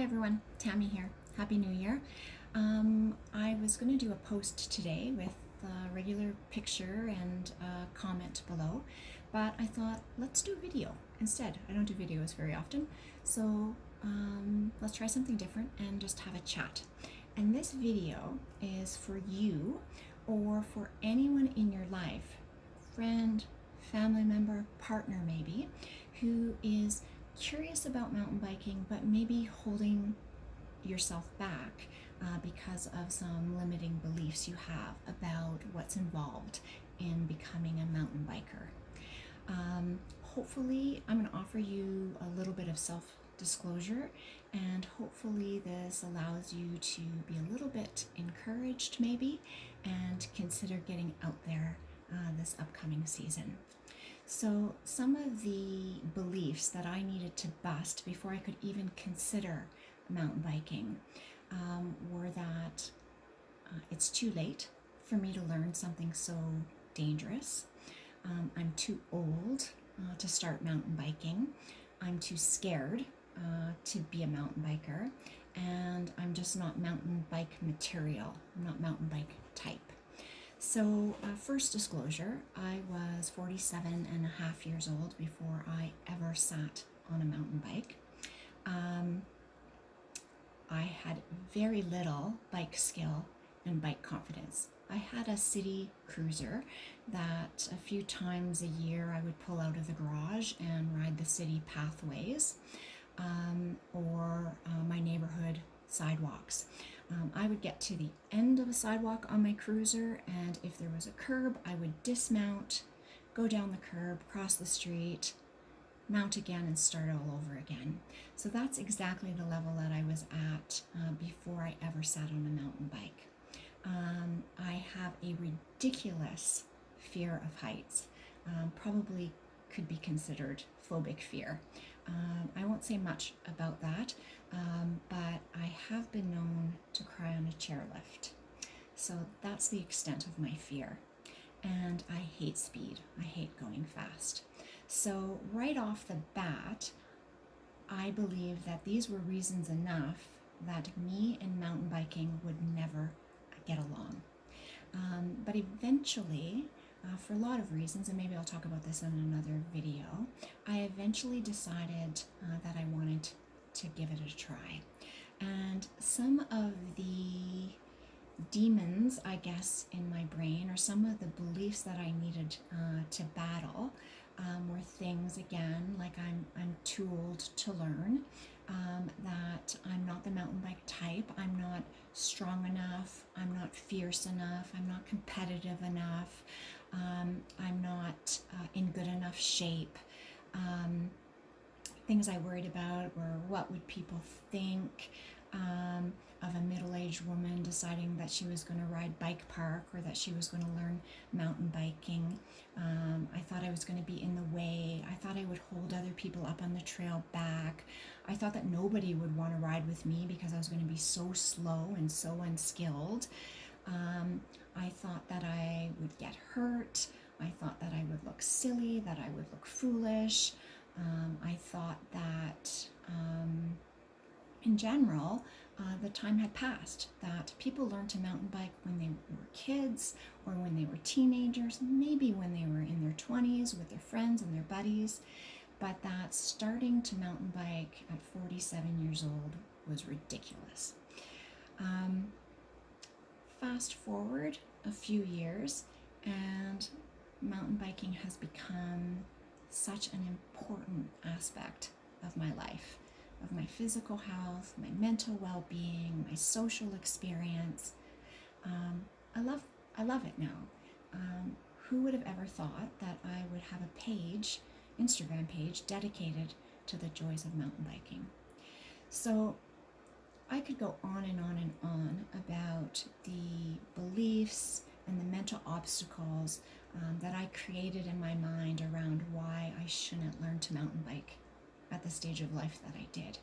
everyone, Tammy here. Happy New Year. I was going to do a post today with a regular picture and a comment below, but I thought let's do video instead. I don't do videos very often, so let's try something different and just have a chat. And this video is for you or for anyone in your life, friend, family member, partner maybe, who is curious about mountain biking but maybe holding yourself back because of some limiting beliefs you have about what's involved in becoming a mountain biker. Hopefully I'm going to offer you a little bit of self-disclosure, and hopefully this allows you to be a little bit encouraged maybe and consider getting out there this upcoming season. So some of the beliefs that I needed to bust before I could even consider mountain biking were that it's too late for me to learn something so dangerous. I'm too old to start mountain biking. I'm too scared to be a mountain biker. And I'm just not mountain bike material. I'm not mountain bike type. So first disclosure, I was 47 and a half years old before I ever sat on a mountain bike. I had very little bike skill and bike confidence. I had a city cruiser that a few times a year I would pull out of the garage and ride the city pathways or my neighborhood sidewalks. I would get to the end of a sidewalk on my cruiser, and if there was a curb, I would dismount, go down the curb, cross the street, mount again, and start all over again. So that's exactly the level that I was at before I ever sat on a mountain bike. I have a ridiculous fear of heights, probably could be considered phobic fear. I won't say much about that, but I have been known to cry on a chairlift. So that's the extent of my fear. And I hate speed. I hate going fast. So right off the bat, I believe that these were reasons enough that me and mountain biking would never get along. But eventually, for a lot of reasons, and maybe I'll talk about this in another video, I eventually decided that I wanted to give it a try. And some of the demons, I guess, in my brain, or some of the beliefs that I needed to battle were things, again, like I'm too old to learn, that I'm not the mountain bike type, I'm not strong enough, I'm not fierce enough, I'm not competitive enough, I'm not in good enough shape. Things I worried about were what would people think of a middle-aged woman deciding that she was going to ride bike park or that she was going to learn mountain biking. I thought I was going to be in the way. I thought I would hold other people up on the trail back. I thought that nobody would want to ride with me because I was going to be so slow and so unskilled. I thought that I would get hurt. I thought that I would look silly, that I would look foolish. I thought that in general, the time had passed, that people learned to mountain bike when they were kids or when they were teenagers, maybe when they were in their 20s with their friends and their buddies, but that starting to mountain bike at 47 years old was ridiculous. Fast forward a few years, and mountain biking has become such an important aspect of my life, of my physical health, my mental well-being, my social experience. I love it now. Who would have ever thought that I would have a Instagram page dedicated to the joys of mountain biking? So I could go on and on and on about the beliefs and the mental obstacles that I created in my mind around why I shouldn't learn to mountain bike at the stage of life that I did.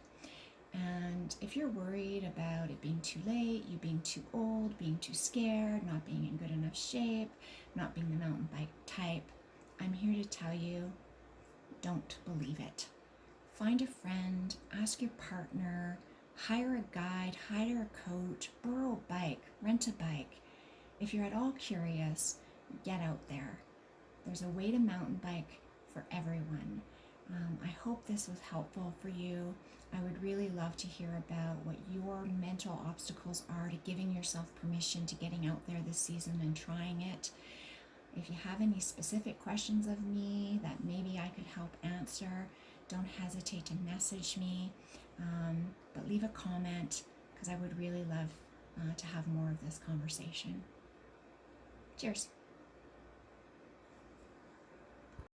And if you're worried about it being too late, you being too old, being too scared, not being in good enough shape, not being the mountain bike type, I'm here to tell you, don't believe it. Find a friend, ask your partner, hire a guide, hire a coach, borrow a bike, rent a bike. If you're at all curious, get out there. There's a way to mountain bike for everyone. I hope this was helpful for you. I would really love to hear about what your mental obstacles are to giving yourself permission to getting out there this season and trying it. If you have any specific questions of me that maybe I could help answer, don't hesitate to message me, but leave a comment because I would really love to have more of this conversation. Cheers.